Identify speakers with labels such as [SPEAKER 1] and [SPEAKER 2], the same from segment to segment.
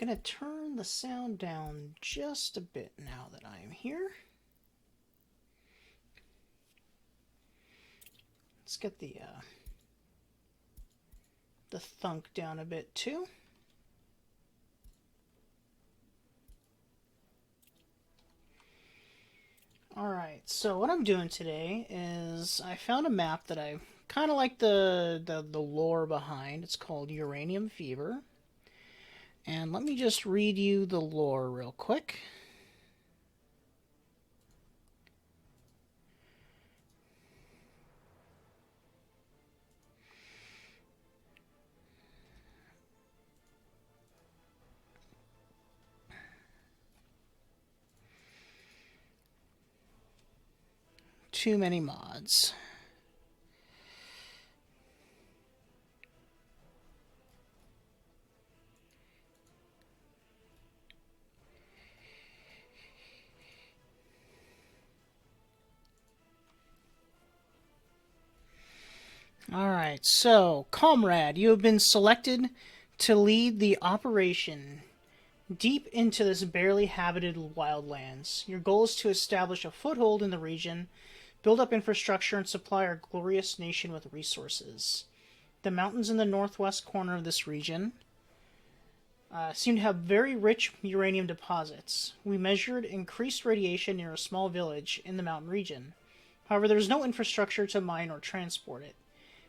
[SPEAKER 1] Gonna turn the sound down just a bit now that I'm here. Let's get the thunk down a bit too. Alright, so what I'm doing today is I found a map that I kind of like the lore behind. It's called Uranium Fever. And let me just read you the lore real quick. Too many mods. Alright, so, Comrade, you have been selected to lead the operation deep into this barely habited wildlands. Your goal is to establish a foothold in the region, build up infrastructure, and supply our glorious nation with resources. The mountains in the northwest corner of this region seem to have very rich uranium deposits. We measured increased radiation near a small village in the mountain region. However, there is no infrastructure to mine or transport it.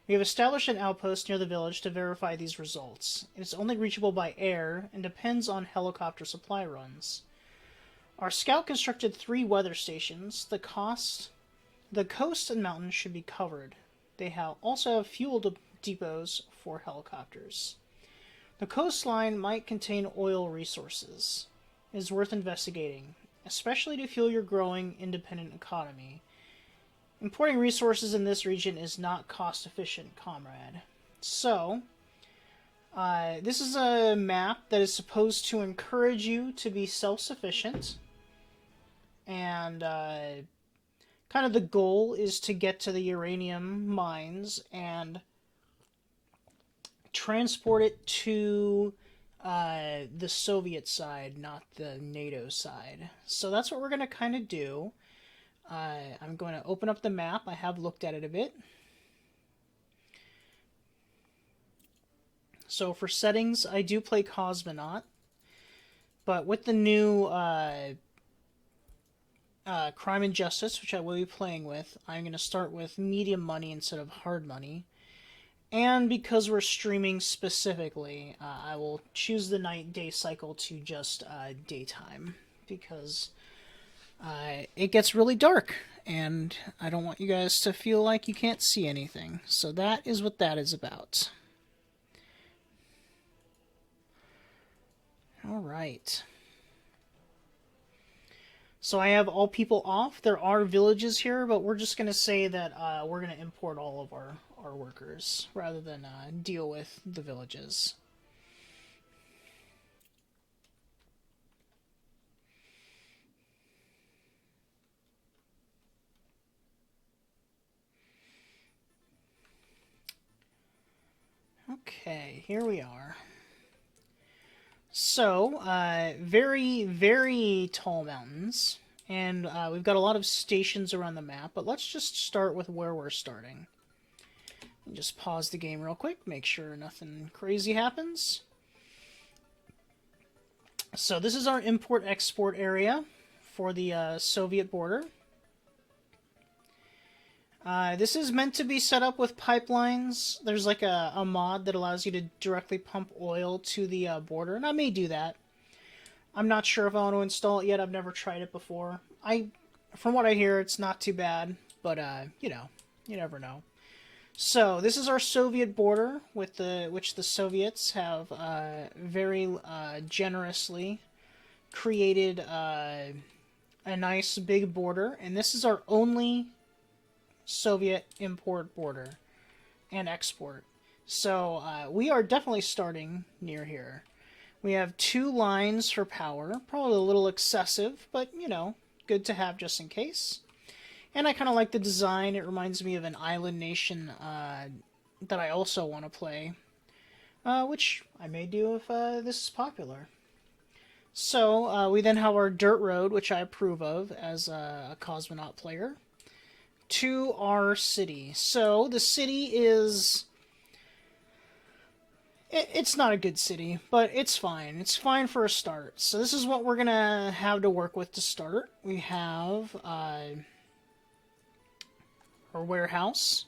[SPEAKER 1] We have established an outpost near the village to verify these results. It is only reachable by air and depends on helicopter supply runs. Our scout constructed 3 weather stations. The coast and mountains should be covered. They also have fuel depots for helicopters. The coastline might contain oil resources. It is worth investigating, especially to fuel your growing independent economy. Importing resources in this region is not cost-efficient, comrade. So, this is a map that is supposed to encourage you to be self-sufficient. And kind of the goal is to get to the uranium mines and transport it to the Soviet side, not the NATO side. So that's what we're going to kind of do. I'm going to open up the map. I have looked at it a bit. So for settings, I do play Cosmonaut. But with the new Crime and Justice, which I will be playing with, I'm going to start with medium money instead of hard money. And because we're streaming specifically, I will choose the night-day cycle to just daytime. Because it gets really dark, and I don't want you guys to feel like you can't see anything. So that is what that is about. Alright. So I have all people off. There are villages here, but we're just going to say that we're going to import all of our workers rather than deal with the villages. Okay, here we are. So, very, very tall mountains. And we've got a lot of stations around the map, but let's just start with where we're starting. Just pause the game real quick, make sure nothing crazy happens. So this is our import-export area for the Soviet border. This is meant to be set up with pipelines. There's like a mod that allows you to directly pump oil to the border, and I may do that. I'm not sure if I want to install it yet. I've never tried it before. From what I hear, it's not too bad, but you know, you never know. So this is our Soviet border, which the Soviets have very generously created a nice big border, and this is our only Soviet import border and export. So we are definitely starting near here. We have 2 lines for power, probably a little excessive, but you know, good to have just in case. And I kind of like the design. It reminds me of an island nation that I also want to play, which I may do if this is popular. So we then have our dirt road, which I approve of as a cosmonaut player, to our city. So the city is... It's not a good city, but it's fine. It's fine for a start. So this is what we're going to have to work with to start. We have our warehouse,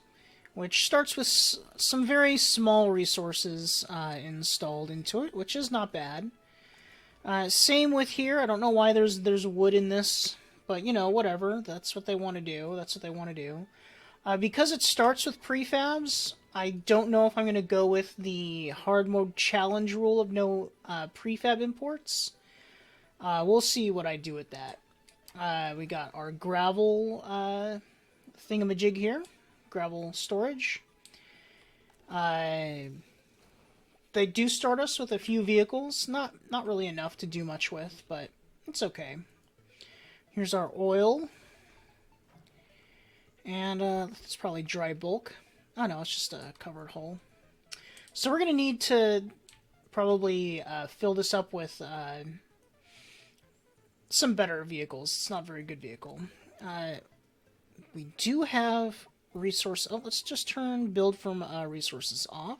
[SPEAKER 1] which starts with some very small resources installed into it, which is not bad. Same with here. I don't know why there's wood in this, but you know, whatever. That's what they want to do. That's what they want to do. Because it starts with prefabs, I don't know if I'm going to go with the hard mode challenge rule of no prefab imports. We'll see what I do with that. We got our gravel thingamajig here. Gravel storage. They do start us with a few vehicles. Not really enough to do much with, but it's okay. Here's our oil. And it's probably dry bulk. Oh no, it's just a covered hole. So we're going to need to probably fill this up with some better vehicles. It's not a very good vehicle. We do have resource... Oh, let's just turn build from resources off.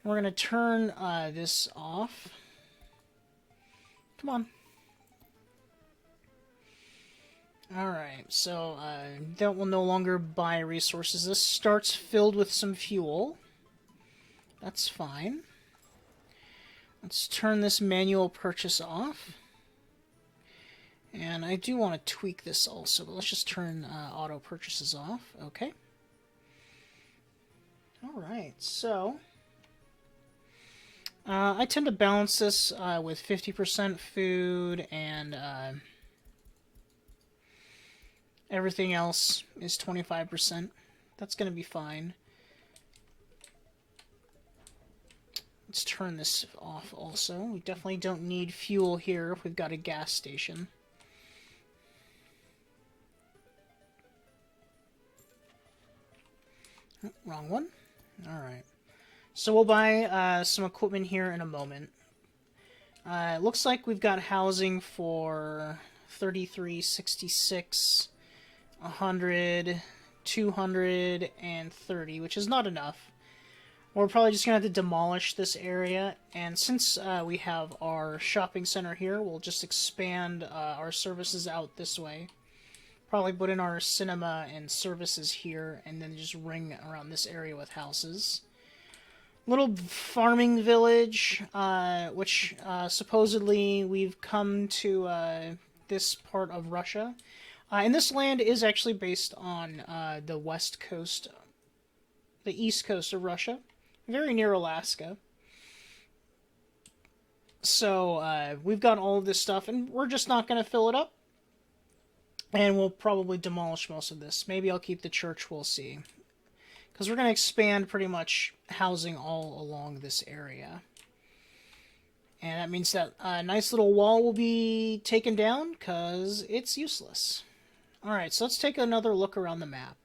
[SPEAKER 1] And we're going to turn this off. Come on. Alright, so that will no longer buy resources. This starts filled with some fuel. That's fine. Let's turn this manual purchase off. And I do want to tweak this also, but let's just turn auto purchases off. Okay. Alright, so... I tend to balance this with 50% food and... everything else is 25%. That's going to be fine. Let's turn this off also. We definitely don't need fuel here if we've got a gas station. Oh, wrong one. Alright. So we'll buy some equipment here in a moment. It looks like we've got housing for 33, 66... 100, 230, which is not enough. We're probably just going to have to demolish this area, and since we have our shopping center here, we'll just expand our services out this way. Probably put in our cinema and services here, and then just ring around this area with houses. Little farming village, which supposedly we've come to this part of Russia. And this land is actually based on the west coast, the east coast of Russia, very near Alaska. So we've got all of this stuff, and we're just not going to fill it up. And we'll probably demolish most of this. Maybe I'll keep the church, we'll see. Because we're going to expand pretty much housing all along this area. And that means that a nice little wall will be taken down, because it's useless. Alright, so let's take another look around the map.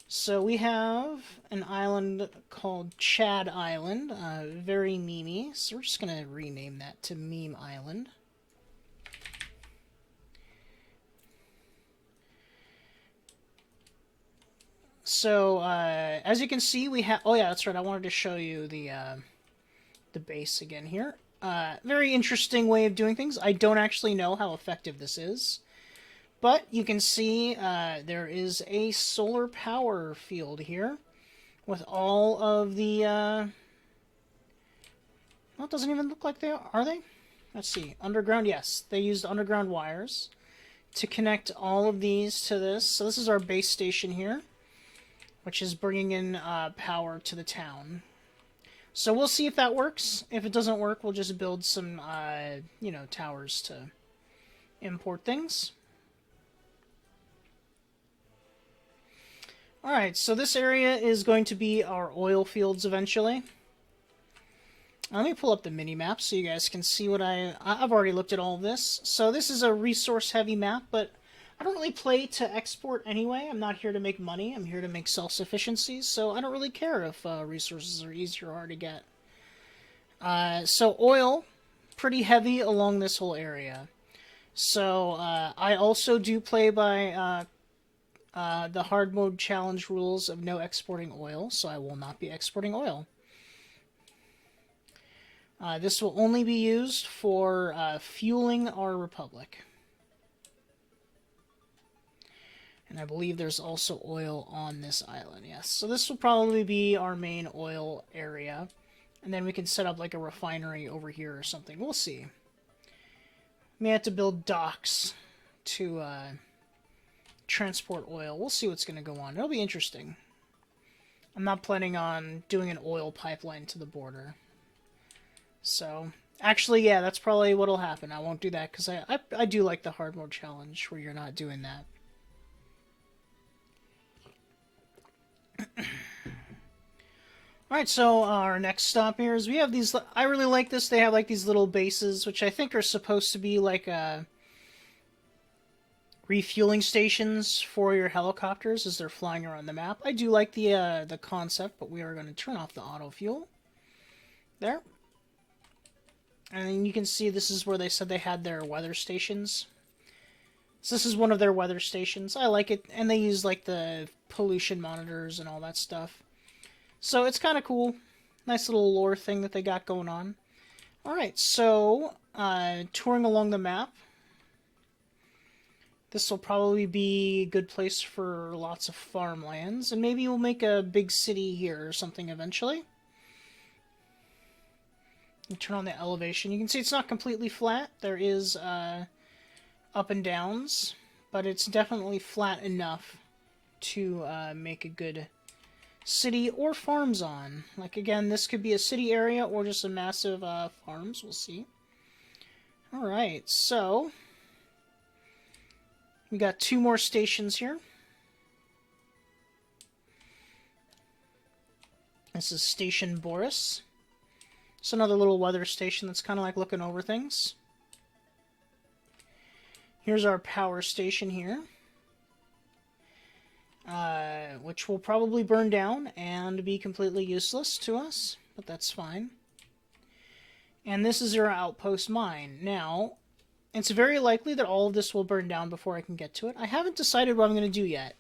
[SPEAKER 1] So we have an island called Chad Island, very memey, so we're just going to rename that to Meme Island. So, as you can see, we have... Oh yeah, that's right, I wanted to show you the base again here. Very interesting way of doing things. I don't actually know how effective this is. But you can see there is a solar power field here with all of the... Well, it doesn't even look like they are. Are they? Let's see. Underground, yes. They used underground wires to connect all of these to this. So this is our base station here, which is bringing in power to the town. So we'll see if that works. If it doesn't work, we'll just build some, you know, towers to import things. Alright, so this area is going to be our oil fields eventually. Let me pull up the mini-map so you guys can see what I've already looked at all of this. So this is a resource-heavy map, but I don't really play to export anyway. I'm not here to make money. I'm here to make self-sufficiency, so I don't really care if resources are easy or hard to get. So oil, pretty heavy along this whole area. So I also do play by the hard mode challenge rules of no exporting oil, so I will not be exporting oil. This will only be used for fueling our republic. And I believe there's also oil on this island, yes. So this will probably be our main oil area. And then we can set up like a refinery over here or something. We'll see. May have to build docks to transport oil. We'll see what's going to go on. It'll be interesting. I'm not planning on doing an oil pipeline to the border. So, actually, yeah, that's probably what'll happen. I won't do that because I do like the hard mode challenge where you're not doing that. Alright, so our next stop here is we have these... I really like this. They have like these little bases, which I think are supposed to be like refueling stations for your helicopters as they're flying around the map. I do like the concept, but we are going to turn off the auto fuel. There. And you can see this is where they said they had their weather stations. So this is one of their weather stations. I like it, and they use like the pollution monitors and all that stuff. So it's kind of cool. Nice little lore thing that they got going on. Alright, so touring along the map. This will probably be a good place for lots of farmlands, and maybe we'll make a big city here or something eventually. Turn on the elevation. You can see it's not completely flat. There is up and downs, but it's definitely flat enough to make a good city or farms on. Like, again, this could be a city area or just a massive farms. We'll see. Alright, so we got 2 more stations here. This is Station Boris. It's another little weather station that's kind of like looking over things. Here's our power station here. Which will probably burn down and be completely useless to us, but that's fine. And this is our outpost mine. Now, it's very likely that all of this will burn down before I can get to it. I haven't decided what I'm going to do yet,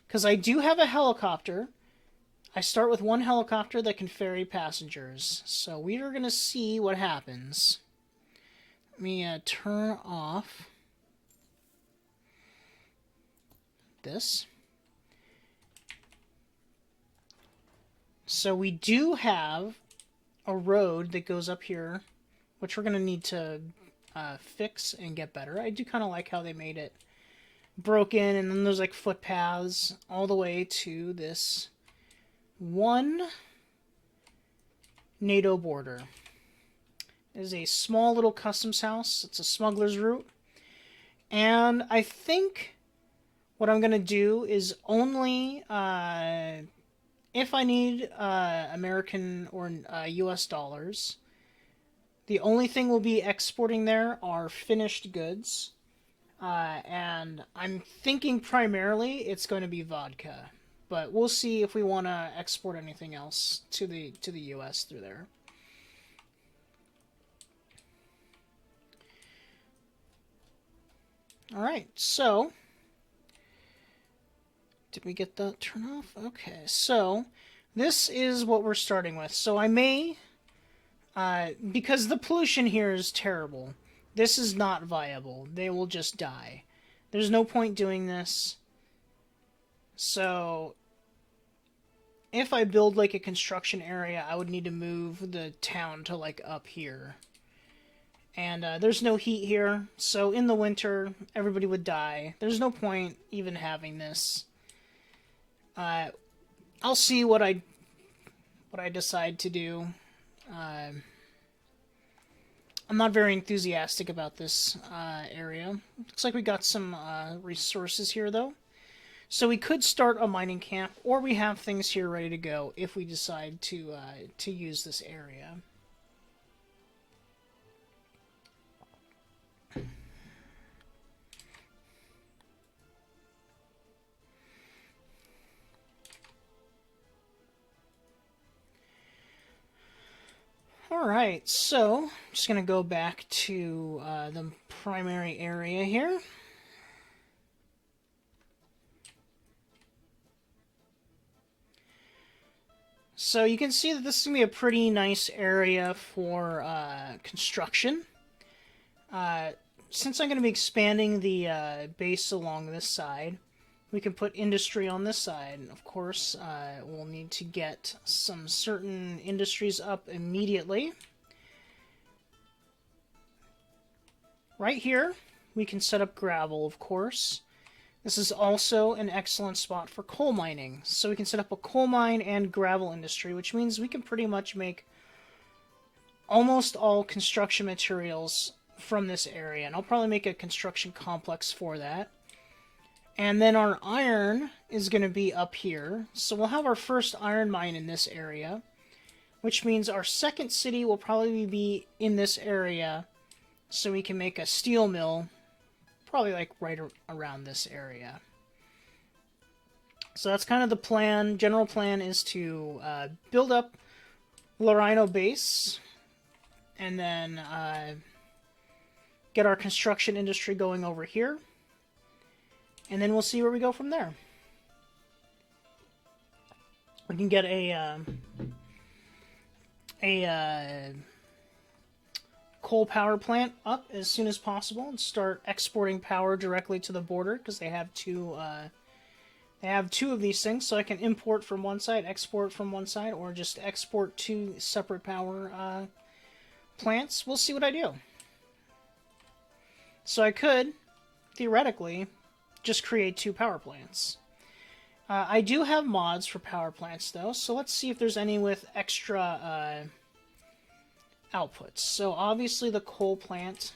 [SPEAKER 1] because I do have a helicopter. I start with 1 helicopter that can ferry passengers, so we are going to see what happens. Let me turn off this. So we do have a road that goes up here, which we're going to need to fix and get better. I do kind of like how they made it broken, and then there's like footpaths all the way to this one NATO border. It is a small little customs house. It's a smuggler's route. And I think what I'm going to do is only... if I need American or US dollars, the only thing we'll be exporting there are finished goods. And I'm thinking primarily it's going to be vodka. But we'll see if we want to export anything else to the US through there. Alright, so... Did we get that turn off? Okay, so this is what we're starting with. So I may, because the pollution here is terrible, this is not viable. They will just die. There's no point doing this. So if I build like a construction area, I would need to move the town to like up here. And there's no heat here, so in the winter, everybody would die. There's no point even having this. I'll see what I decide to do. I'm not very enthusiastic about this area. Looks like we got some resources here, though. So we could start a mining camp, or we have things here ready to go if we decide to use this area. Alright, so I'm just going to go back to the primary area here. So you can see that this is going to be a pretty nice area for construction. Since I'm going to be expanding the base along this side, we can put industry on this side. Of course, we'll need to get some certain industries up immediately. Right here, we can set up gravel, of course. This is also an excellent spot for coal mining. So we can set up a coal mine and gravel industry, which means we can pretty much make almost all construction materials from this area. And I'll probably make a construction complex for that. And then our iron is going to be up here. So we'll have our first iron mine in this area, which means our second city will probably be in this area, so we can make a steel mill probably like right around this area. So that's kind of the plan. General plan is to build up Lorino base and then get our construction industry going over here. And then we'll see where we go from there. We can get a coal power plant up as soon as possible and start exporting power directly to the border, because they have two of these things, so I can import from one side, export from one side, or just export two separate power plants. We'll see what I do. So I could theoretically just create two power plants. I do have mods for power plants though, so let's see if there's any with extra outputs. So obviously the coal plant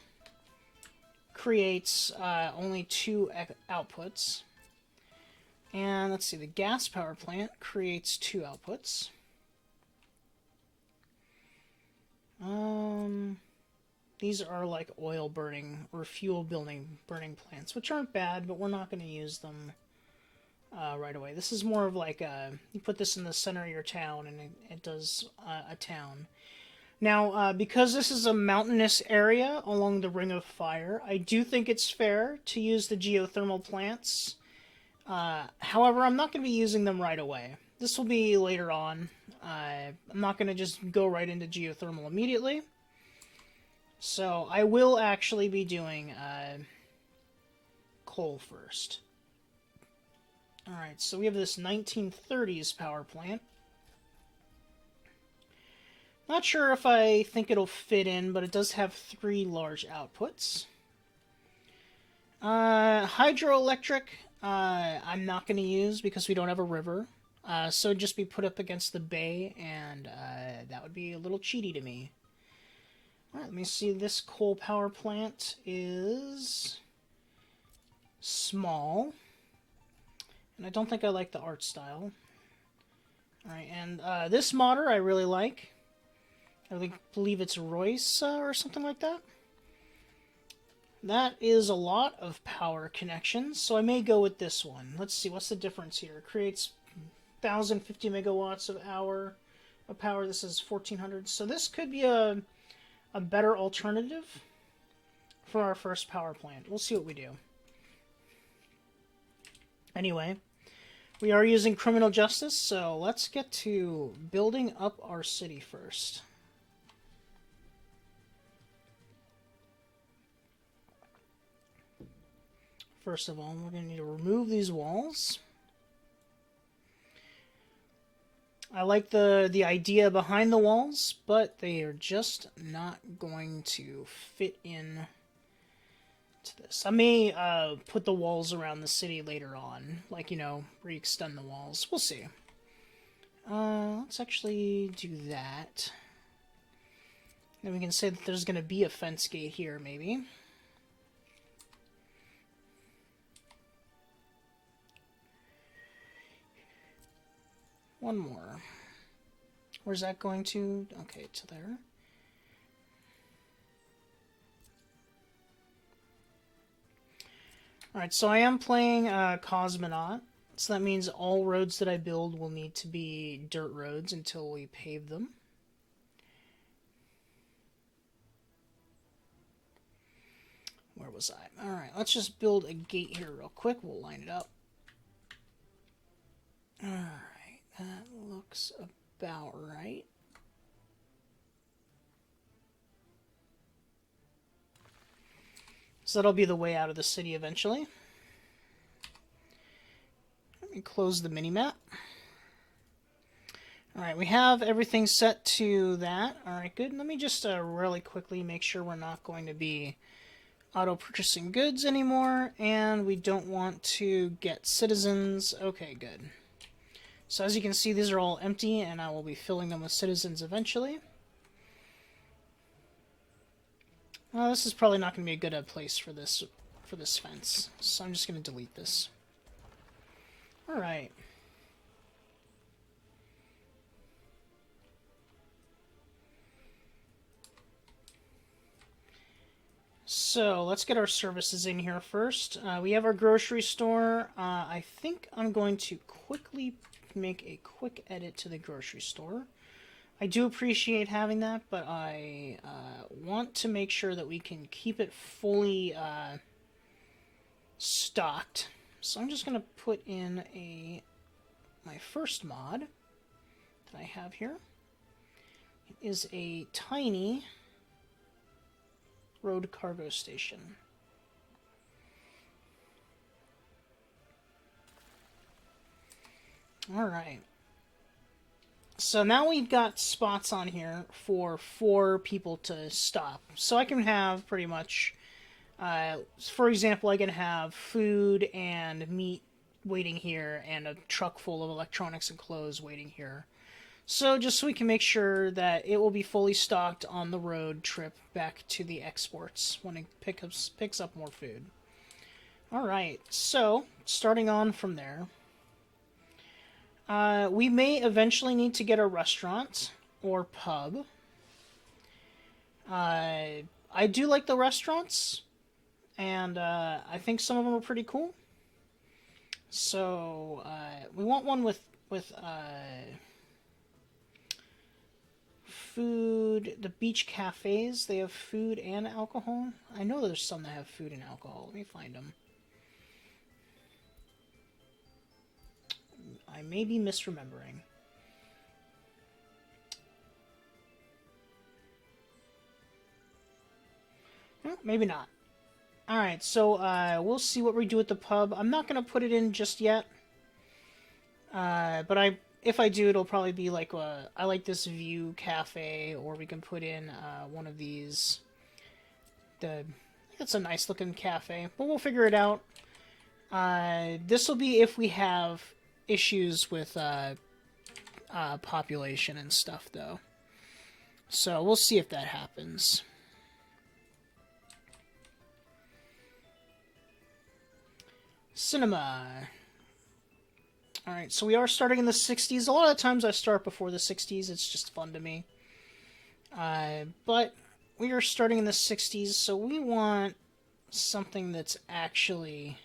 [SPEAKER 1] creates only two outputs. And let's see, the gas power plant creates two outputs. These are like oil burning or fuel burning plants, which aren't bad, but we're not going to use them right away. This is more of like you put this in the center of your town and it does a town. Now, because this is a mountainous area along the Ring of Fire, I do think it's fair to use the geothermal plants. However, I'm not going to be using them right away. This will be later on. I'm not going to just go right into geothermal immediately. So I will actually be doing coal first. Alright, so we have this 1930s power plant. Not sure if I think it'll fit in, but it does have 3 large outputs. Hydroelectric, I'm not going to use because we don't have a river. So it'd just be put up against the bay, and that would be a little cheaty to me. Alright, let me see. This coal power plant is small. And I don't think I like the art style. Alright, and this modder I really like. I believe it's Royce or something like that. That is a lot of power connections, so I may go with this one. Let's see, what's the difference here? It creates 1,050 megawatts of power. This is 1,400. So this could be a better alternative for our first power plant. We'll see what we do. Anyway, we are using criminal justice, so let's get to building up our city first. First of all, we're going to need to remove these walls. I like the idea behind the walls, but they are just not going to fit in to this. I may put the walls around the city later on, like, you know, re-extend the walls. We'll see. Let's actually do that. Then we can say that there's going to be a fence gate here, maybe. One more. Where's that going to? Okay, to there. Alright, so I am playing Cosmonaut. So that means all roads that I build will need to be dirt roads until we pave them. was I? Alright, let's just build a gate here real quick. We'll line it up. Alright, that looks about right. So that'll be the way out of the city eventually. Let me close the mini-map. Alright, we have everything set to that. Alright, good. Let me just really quickly make sure we're not going to be auto-purchasing goods anymore, and we don't want to get citizens. Okay, good. So as you can see, these are all empty, and I will be filling them with citizens eventually. Well, this is probably not going to be a good place for this fence, so I'm just going to delete this. Alright. So, let's get our services in here first. We have our grocery store. I think I'm going to quickly make a quick edit to the grocery store. I do appreciate having that, but I want to make sure that we can keep it fully stocked. So I'm just going to put in my first mod that I have here. It is a tiny road cargo station. Alright. So now we've got spots on here for 4 people to stop. So I can have pretty much, for example, I can have food and meat waiting here and a truck full of electronics and clothes waiting here. So just so we can make sure that it will be fully stocked on the road trip back to the exports when it picks up more food. Alright, so starting on from there. We may eventually need to get a restaurant or pub. I do like the restaurants, and I think some of them are pretty cool. So we want one with food. The beach cafes, they have food and alcohol. I know there's some that have food and alcohol. Let me find them. I may be misremembering. Well, maybe not. Alright, so we'll see what we do at the pub. I'm not going to put it in just yet. But if I do, it'll probably be like I like this view cafe, or we can put in one of these. It's a nice looking cafe, but we'll figure it out. This will be if we have issues with population and stuff, though. So we'll see if that happens. Cinema. Alright, so we are starting in the 60s. A lot of times I start before the 60s. It's just fun to me. But we are starting in the 60s, so we want something that's actually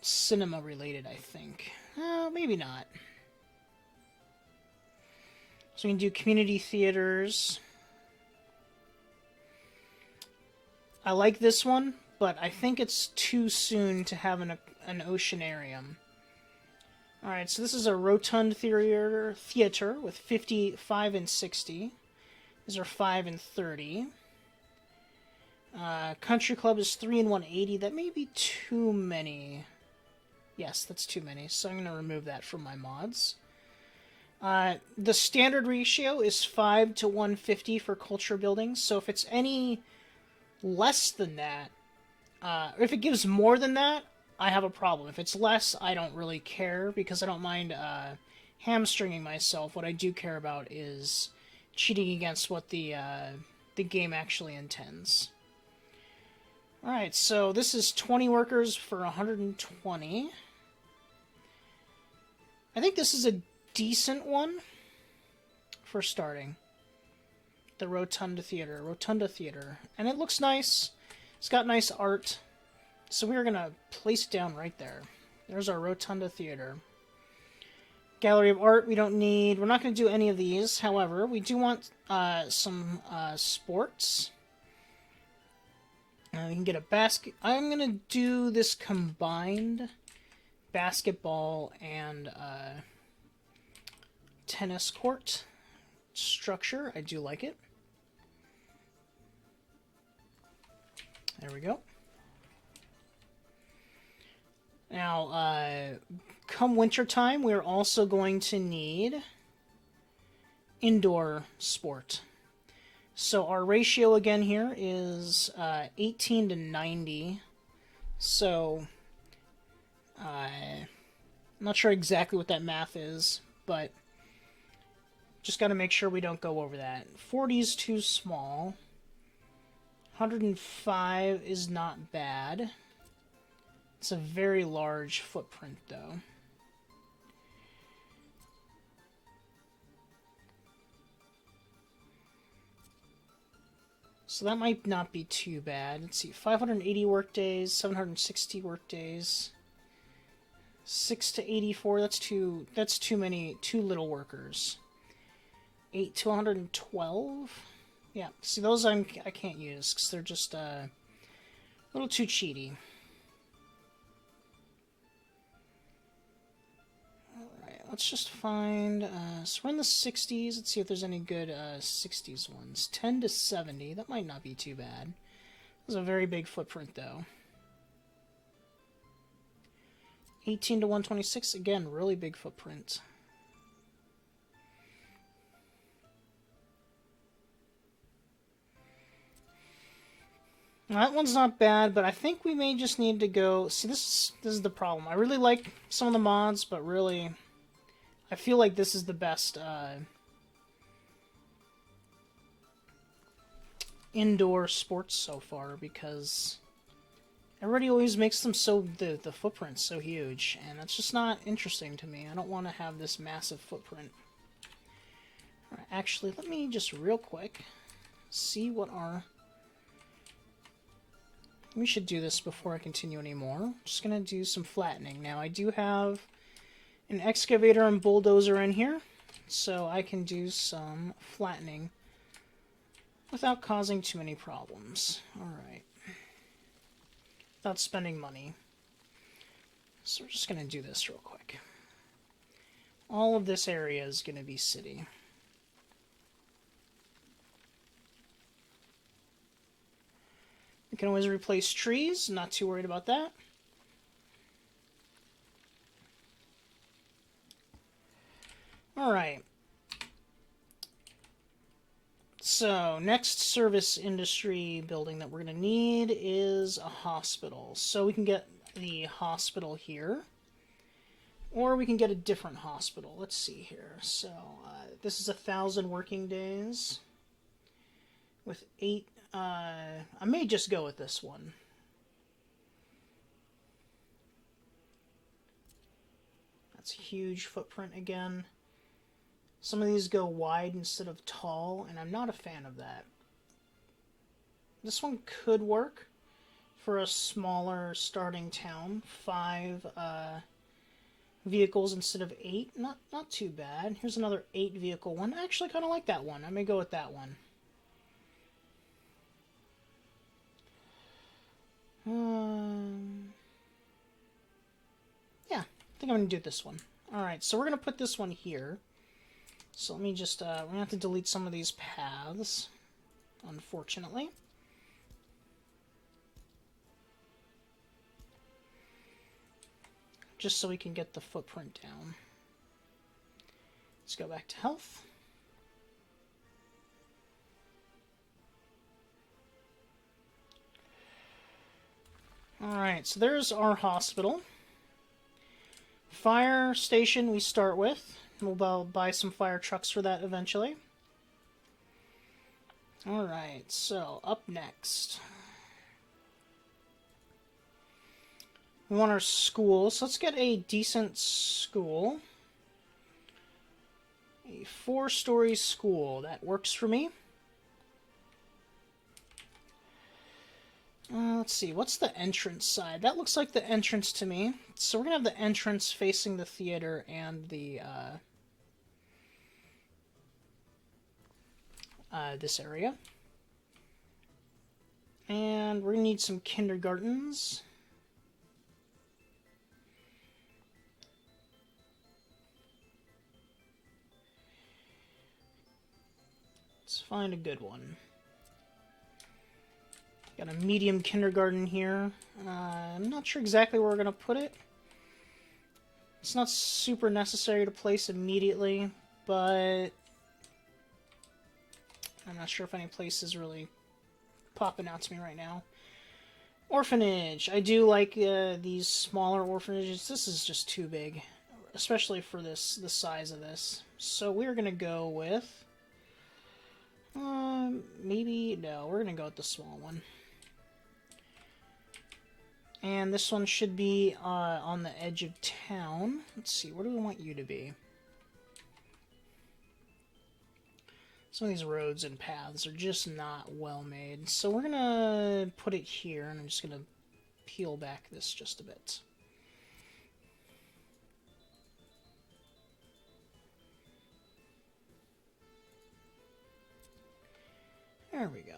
[SPEAKER 1] cinema related, I think. Maybe not. So we can do community theaters. I like this one, but I think it's too soon to have an oceanarium. Alright, so this is a Rotunda Theater with 55 and 60. These are 5 and 30. Country Club is 3 and 180. That may be too many. Yes, that's too many, so I'm going to remove that from my mods. The standard ratio is 5 to 150 for culture buildings, so if it's any less than that, or if it gives more than that, I have a problem. If it's less, I don't really care, because I don't mind hamstringing myself. What I do care about is cheating against what the game actually intends. Alright, so this is 20 workers for 120. I think this is a decent one for starting. The Rotunda Theater. And it looks nice. It's got nice art. So we're going to place it down right there. There's our Rotunda Theater. Gallery of Art we don't need. We're not going to do any of these. However, we do want some sports. We can get a basket. I'm going to do this combined basketball and tennis court structure. I do like it. There we go. Now, come wintertime, we're also going to need indoor sport. So our ratio again here is 18 to 90. So, I'm not sure exactly what that math is, but just got to make sure we don't go over that. 40 is too small. 105 is not bad. It's a very large footprint, though. So that might not be too bad. Let's see, 580 workdays, 760 workdays, 6 to 84. That's too many, too little workers. 8 to 112. Yeah, see those I can't use because they're just a little too cheaty. Alright, let's just find, so we're in the 60s. Let's see if there's any good 60s ones. 10 to 70, that might not be too bad. This is a very big footprint though. 18 to 126, again, really big footprint. That one's not bad, but I think we may just need to go... See, this is the problem. I really like some of the mods, but really, I feel like this is the best indoor sports so far, because everybody always makes them so... the footprint's so huge, and that's just not interesting to me. I don't want to have this massive footprint. Alright, actually, let me just real quick see what our... We should do this before I continue anymore. I'm just going to do some flattening. Now, I do have an excavator and bulldozer in here, so I can do some flattening without causing too many problems. Alright. Without spending money. So we're just going to do this real quick. All of this area is going to be city. We can always replace trees, not too worried about that. Alright. So, next service industry building that we're going to need is a hospital. So we can get the hospital here. Or we can get a different hospital. Let's see here. So, this is 1,000 working days. With 8... I may just go with this one. That's a huge footprint again. Some of these go wide instead of tall, and I'm not a fan of that. This one could work for a smaller starting town. 5 vehicles instead of 8. Not too bad. Here's another 8 vehicle one. I actually kind of like that one. I may go with that one. Yeah, I think I'm going to do this one. Alright, so we're going to put this one here. So let me just, we're going to have to delete some of these paths, unfortunately. Just so we can get the footprint down. Let's go back to health. Alright, so there's our hospital. Fire station we start with. We'll buy some fire trucks for that eventually. Alright, so up next. We want our school, so let's get a decent school. A 4-story school, that works for me. Let's see, what's the entrance side? That looks like the entrance to me. So we're gonna have the entrance facing the theater and the, this area. And we're gonna need some kindergartens. Let's find a good one. Got a medium kindergarten here. I'm not sure exactly where we're going to put it. It's not super necessary to place immediately, but I'm not sure if any place is really popping out to me right now. Orphanage. I do like these smaller orphanages. This is just too big, especially for the size of this. So we're going to go with... maybe... No, we're going to go with the small one. And this one should be on the edge of town. Let's see, where do we want you to be? Some of these roads and paths are just not well made. So we're going to put it here, and I'm just going to peel back this just a bit. There we go.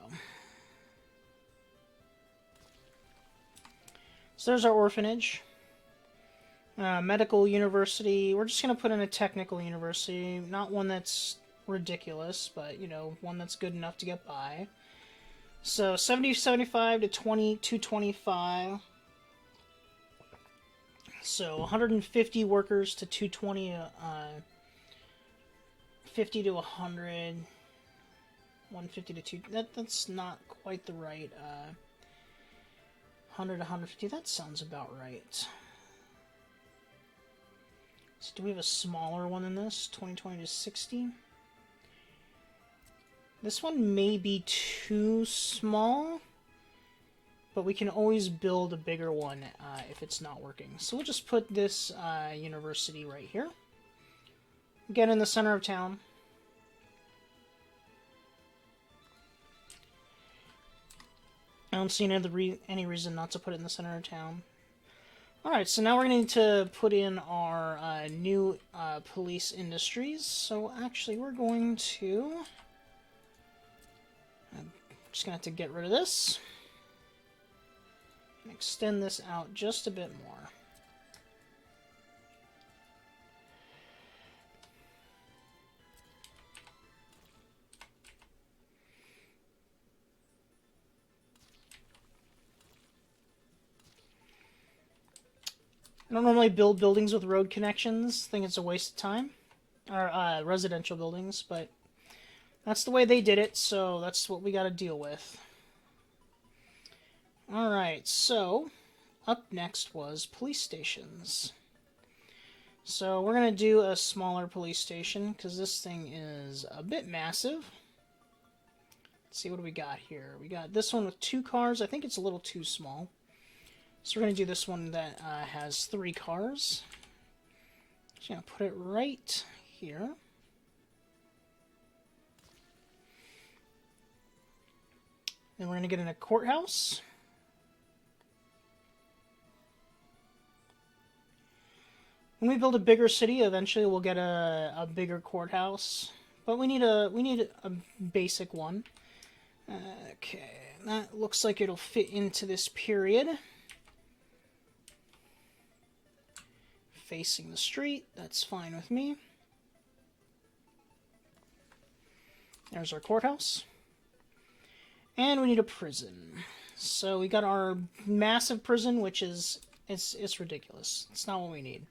[SPEAKER 1] So there's our orphanage. Medical university. We're just going to put in a technical university. Not one that's ridiculous, but, you know, one that's good enough to get by. So 70-75 to 225. So 150 workers to 220, 50 to 100, 150 to 2... That's not quite the right... 100 to 150, that sounds about right. So do we have a smaller one than this? 2020 to 60? This one may be too small, but we can always build a bigger one if it's not working. So we'll just put this university right here. Again, in the center of town. I don't see any reason not to put it in the center of town. Alright, so now we're going to need to put in our new police industries. So actually, we're going to... I'm just going to have to get rid of this. And extend this out just a bit more. I don't normally build buildings with road connections. I think it's a waste of time. Or residential buildings, but that's the way they did it, so that's what we got to deal with. Alright, so up next was police stations. So we're going to do a smaller police station, because this thing is a bit massive. Let's see, what do we got here? We got this one with 2 cars. I think it's a little too small. So we're going to do this one that has 3 cars. Just going to put it right here. Then we're going to get in a courthouse. When we build a bigger city, eventually we'll get a bigger courthouse. But we need a basic one. Okay, that looks like it'll fit into this period. Facing the street, that's fine with me. There's our courthouse. And we need a prison. So we got our massive prison, which is, it's ridiculous. It's not what we need.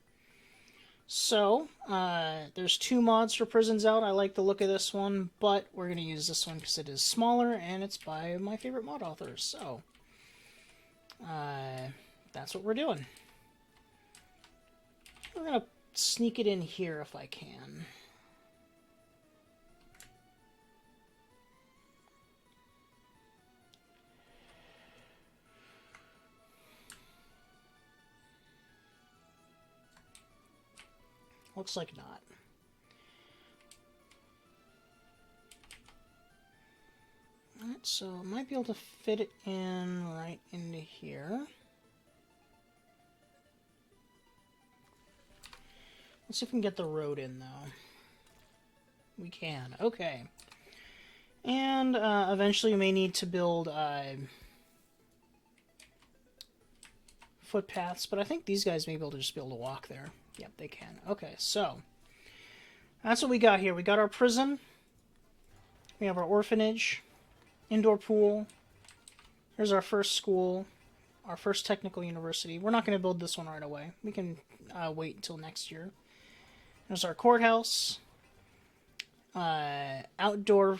[SPEAKER 1] So, there's 2 mods for prisons out. I like the look of this one, but we're going to use this one because it is smaller, and it's by my favorite mod authors. So, that's what we're doing. We're going to sneak it in here if I can. Looks like not. Alright, so I might be able to fit it in right into here. Let's see if we can get the road in, though. We can. Okay. And eventually we may need to build footpaths, but I think these guys may be able to just be able to walk there. Yep, they can. Okay, so that's what we got here. We got our prison. We have our orphanage, indoor pool. Here's our first school, our first technical university. We're not going to build this one right away. We can wait until next year. There's our courthouse, outdoor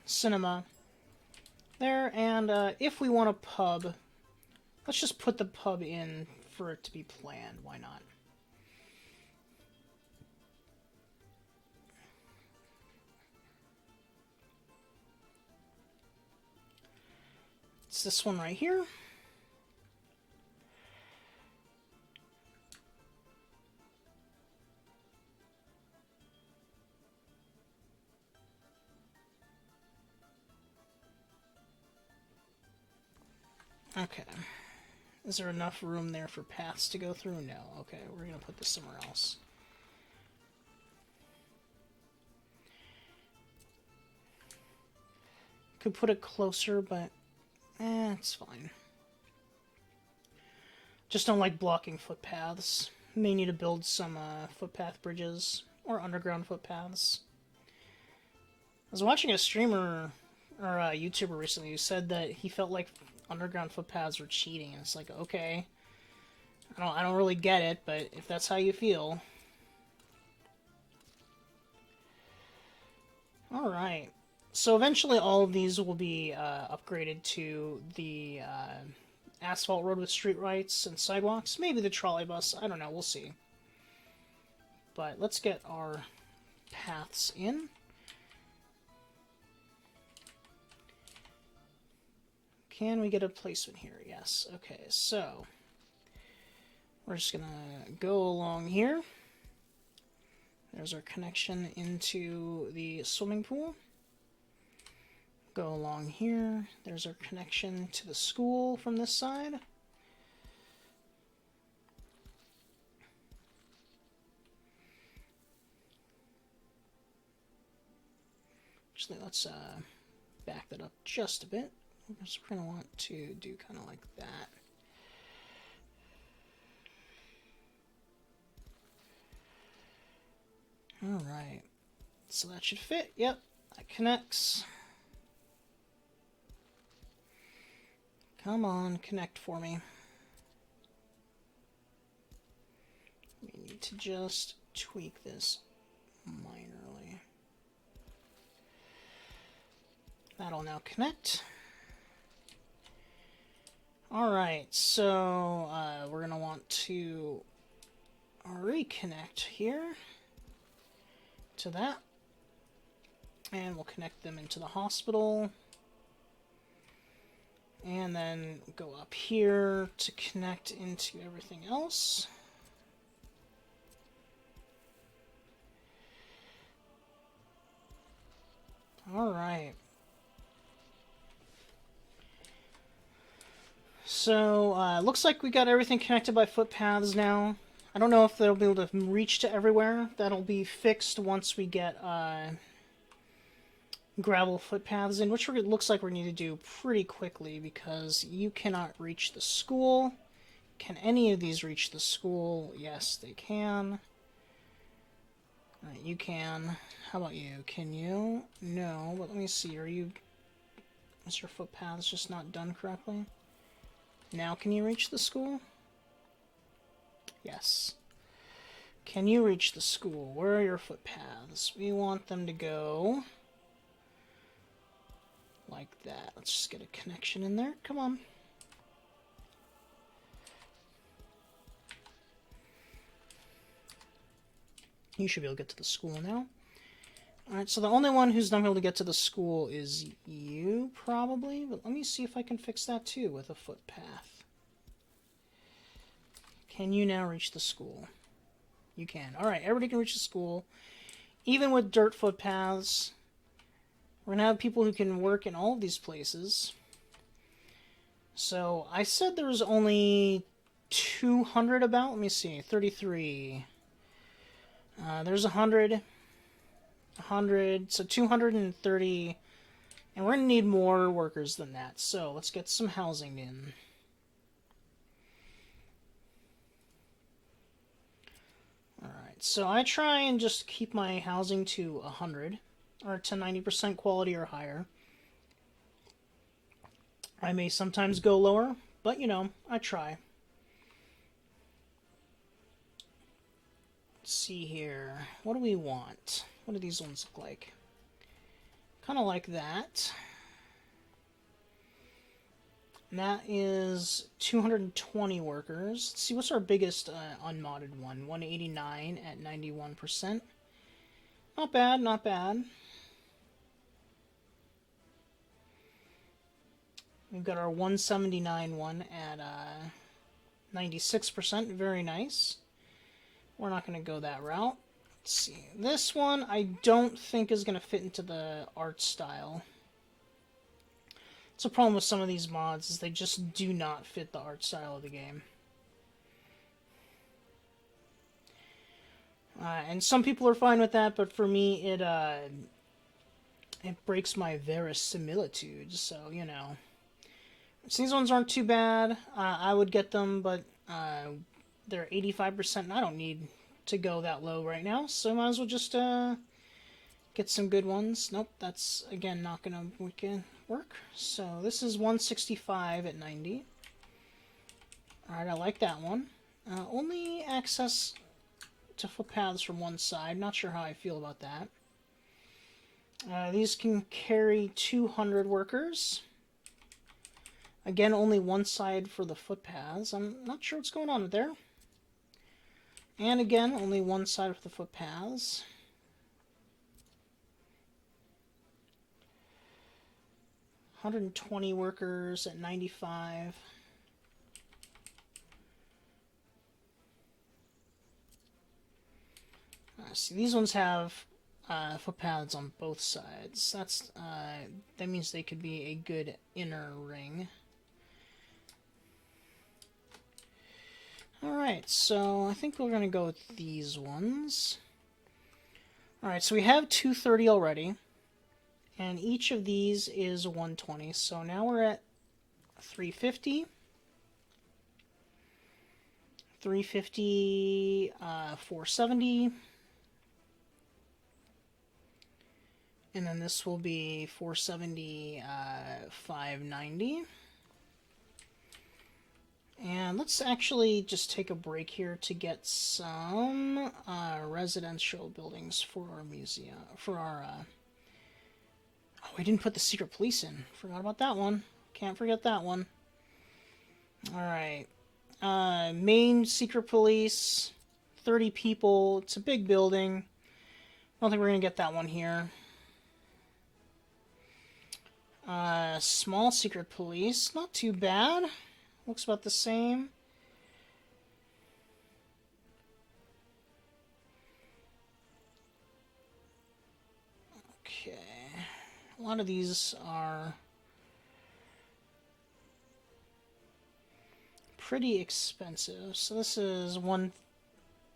[SPEAKER 1] cinema there, and if we want a pub, let's just put the pub in for it to be planned. Why not? It's this one right here. Okay. Is there enough room there for paths to go through? No. Okay, we're going to put this somewhere else. Could put it closer, but it's fine. Just don't like blocking footpaths. May need to build some footpath bridges or underground footpaths. I was watching a streamer or a YouTuber recently who said that he felt like underground footpaths were cheating, and it's like, okay, I don't really get it, but if that's how you feel. Alright, so eventually all of these will be upgraded to the asphalt road with street lights and sidewalks, maybe the trolley bus, I don't know, we'll see. But let's get our paths in. Can we get a placement here? Yes. Okay, so we're just going to go along here. There's our connection into the swimming pool. Go along here. There's our connection to the school from this side. Actually, let's back that up just a bit. So we're going to want to do kind of like that. Alright. So that should fit. Yep. That connects. Come on, connect for me. We need to just tweak this minorly. That'll now connect. Alright, so we're going to want to reconnect here to that. And we'll connect them into the hospital. And then go up here to connect into everything else. Alright. So, looks like we got everything connected by footpaths now. I don't know if they'll be able to reach to everywhere. That'll be fixed once we get gravel footpaths in, which it looks like we need to do pretty quickly because you cannot reach the school. Can any of these reach the school? Yes, they can. Alright, you can. How about you? Can you? No, but let me see. Is your footpaths just not done correctly? Now can you reach the school? Yes. Can you reach the school? Where are your footpaths? We want them to go like that. Let's just get a connection in there. Come on. You should be able to get to the school now. Alright, so the only one who's not able to get to the school is you, probably. But let me see if I can fix that too with a footpath. Can you now reach the school? You can. Alright, everybody can reach the school. Even with dirt footpaths, We're gonna have people who can work in all of these places. So I said there was only 200 about. Let me see, 33. There's 100, so 230, and we're gonna need more workers than that. So let's get some housing in. Alright, so I try and just keep my housing to 100, or to 90% quality or higher. I may sometimes go lower, but you know, I try. Let's see here. What do we want? What do these ones look like? Kind of like that. And that is 220 workers. Let's see, what's our biggest unmodded one? 189 at 91%. Not bad, not bad. We've got our 179 one at 96%. Very nice. We're not going to go that route. Let's see. This one I don't think is going to fit into the art style. It's a problem with some of these mods, is they just do not fit the art style of the game. And some people are fine with that, but for me, it breaks my verisimilitude, so, you know. So these ones aren't too bad. I would get them, but they're 85%, and I don't need to go that low right now, so I might as well just get some good ones. Nope, that's, again, not going to work. So this is 165 at 90. Alright, I like that one. Only access to footpaths from one side. Not sure how I feel about that. These can carry 200 workers. Again, only one side for the footpaths. I'm not sure what's going on there. And again, only one side of the footpaths. $120 workers at 95. See, these ones have footpaths on both sides. That means they could be a good inner ring. Alright, so I think we're going to go with these ones. Alright, so we have 230 already. And each of these is 120. So now we're at 350. 350, 470. And then this will be 470, 590. And let's actually just take a break here to get some residential buildings for our museum, for our... Oh, we didn't put the secret police in. Forgot about that one. Can't forget that one. Alright. Main secret police, 30 people. It's a big building. I don't think we're going to get that one here. Small secret police. Not too bad. Looks about the same. Okay. A lot of these are pretty expensive. So this is one...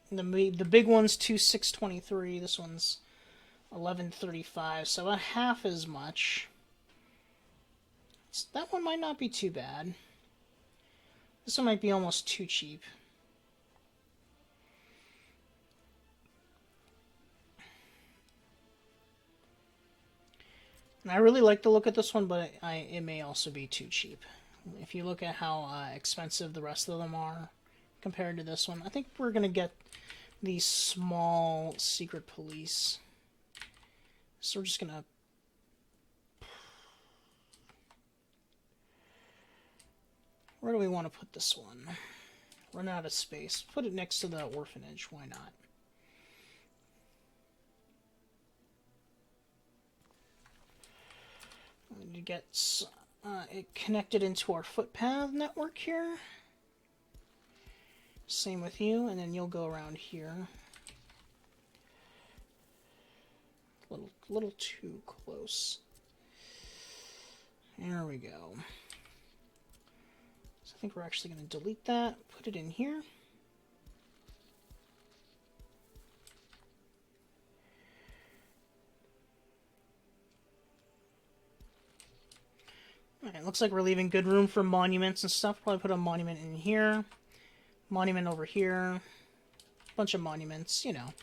[SPEAKER 1] The big one's 2623. This one's 1135. So about half as much. That one might not be too bad. This one might be almost too cheap. And I really like the look at this one, but it may also be too cheap. If you look at how expensive the rest of them are compared to this one, I think we're going to get the small secret police. So we're just going to... Where do we want to put this one? Run out of space. Put it next to the orphanage. Why not? To get it connected into our footpath network here. Same with you, and then you'll go around here. A little too close. There we go. So I think we're actually going to delete that, put it in here. Alright, looks like we're leaving good room for monuments and stuff. Probably put a monument in here. Monument over here. Bunch of monuments, you know.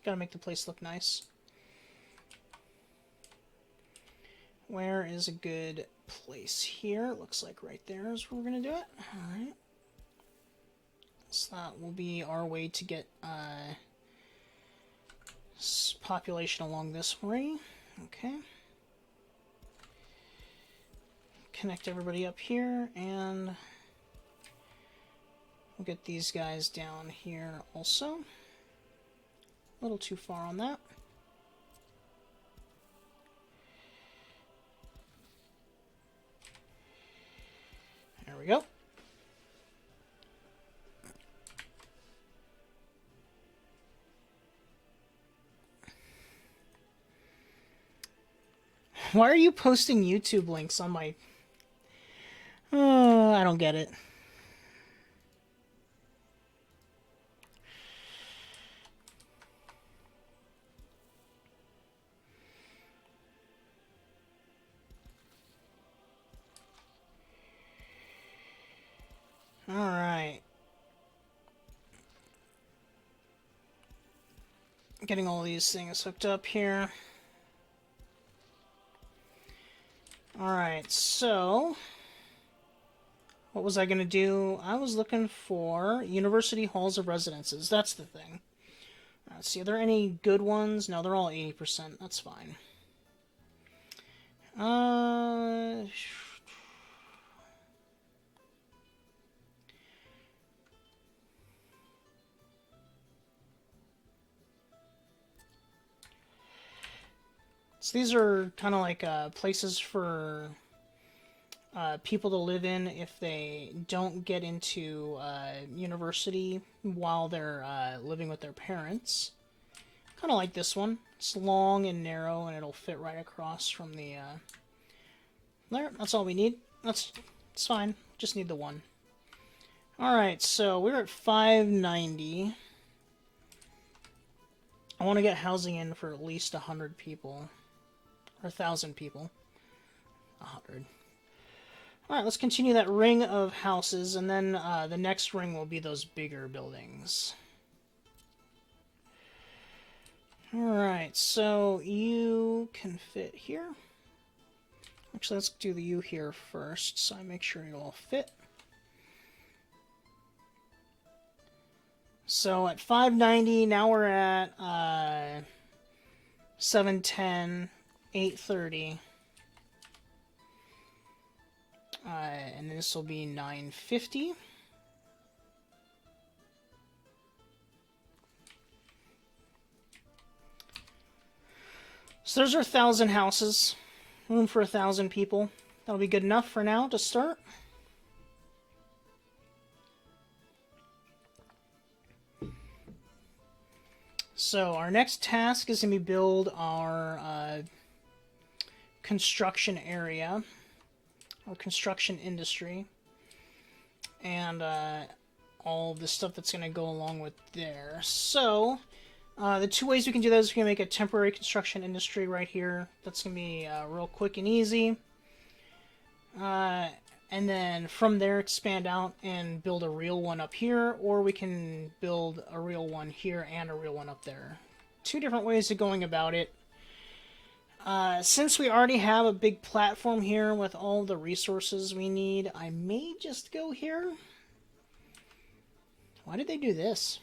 [SPEAKER 1] Gotta make the place look nice. Where is a good place here? Looks like right there is where we're gonna do it. Alright. So that will be our way to get population along this way. Okay. Connect everybody up here, and we'll get these guys down here also. A little too far on that. There we go. Why are you posting YouTube links on my... Oh, I don't get it. Alright. Getting all these things hooked up here. Alright, so... what was I going to do? I was looking for University Halls of Residences. That's the thing. Let's see, are there any good ones? No, they're all 80%. That's fine. So these are kind of like places for people to live in if they don't get into university while they're living with their parents. Kind of like this one. It's long and narrow, and it'll fit right across from the... there, that's all we need. It's fine. Just need the one. Alright, so we're at 590. I want to get housing in for at least 100 people. Or 1,000 people. 100. Alright, let's continue that ring of houses, and then the next ring will be those bigger buildings. Alright, so you can fit here. Actually, let's do the U here first, so I make sure it'll all fit. So at 590, now we're at 710, 830. And this will be 950. So there's our 1,000 houses. Room for 1,000 people. That'll be good enough for now to start. So our next task is going to be build our construction area, or construction industry, and all the stuff that's going to go along with there. So the two ways we can do that is we can make a temporary construction industry right here. That's going to be real quick and easy. And then from there expand out and build a real one up here, or we can build a real one here and a real one up there. Two different ways of going about it. Since we already have a big platform here with all the resources we need, I may just go here. Why did they do this?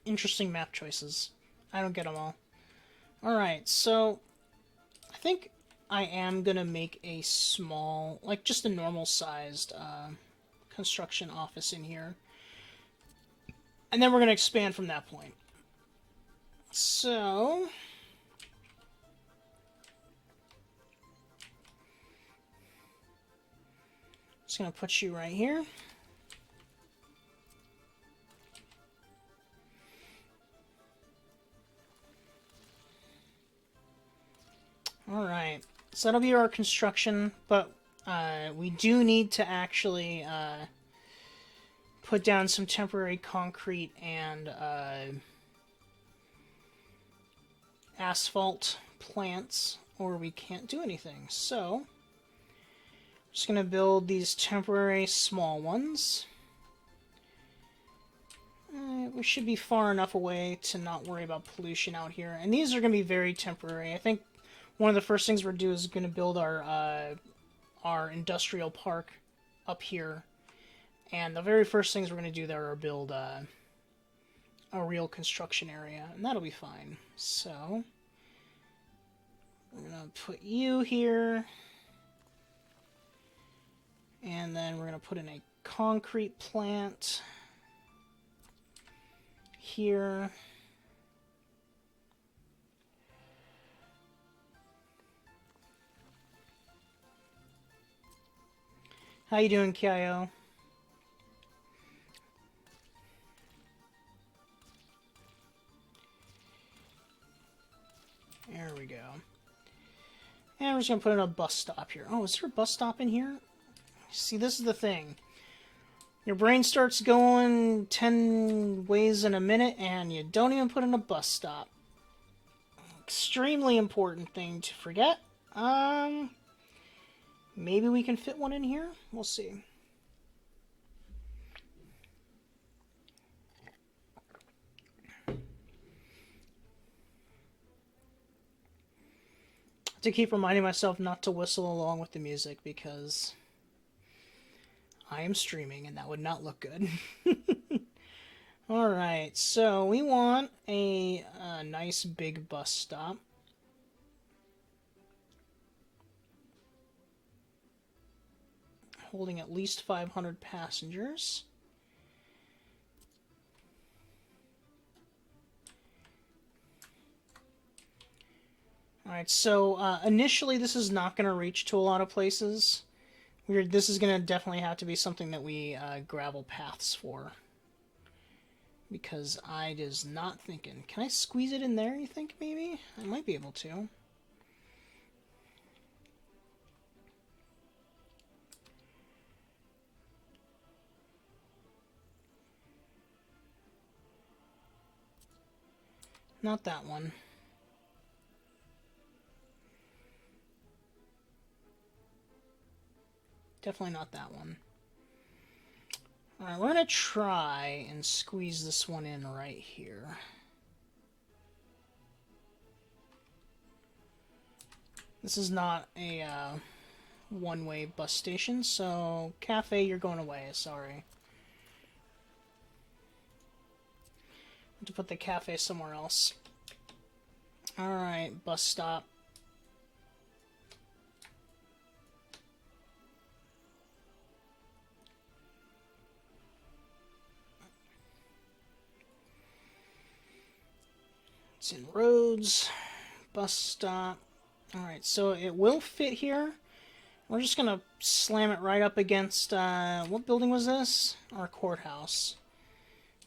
[SPEAKER 1] Interesting map choices. I don't get them all. Alright, so I think I am going to make a small, like just a normal sized construction office in here. And then we're going to expand from that point. So just going to put you right here. Alright. So that'll be our construction, but we do need to actually put down some temporary concrete and asphalt plants, or we can't do anything. So, I'm just going to build these temporary small ones. We should be far enough away to not worry about pollution out here. And these are going to be very temporary. I think one of the first things we're going to do is going to build our industrial park up here. And the very first things we're going to do there are build a real construction area. And that'll be fine. So, we're going to put you here. And then we're going to put in a concrete plant here. How you doing, Kyo? There we go. And we're just going to put in a bus stop here. Oh, is there a bus stop in here? See, this is the thing. Your brain starts going 10 ways in a minute, and you don't even put in a bus stop. Extremely important thing to forget. Maybe we can fit one in here? We'll see. To keep reminding myself not to whistle along with the music, because I am streaming and that would not look good. Alright, so we want a nice big bus stop. Holding at least 500 passengers. Alright, so initially this is not going to reach to a lot of places. This is going to definitely have to be something that we gravel paths for. Because I is not thinking. Can I squeeze it in there, you think, maybe? I might be able to. Not that one. Definitely not that one. Alright, we're going to try and squeeze this one in right here. This is not a one-way bus station, so cafe, you're going away, sorry. To put the cafe somewhere else. Alright, bus stop. It's in roads, bus stop. Alright, so it will fit here. We're just going to slam it right up against, what building was this? Our courthouse.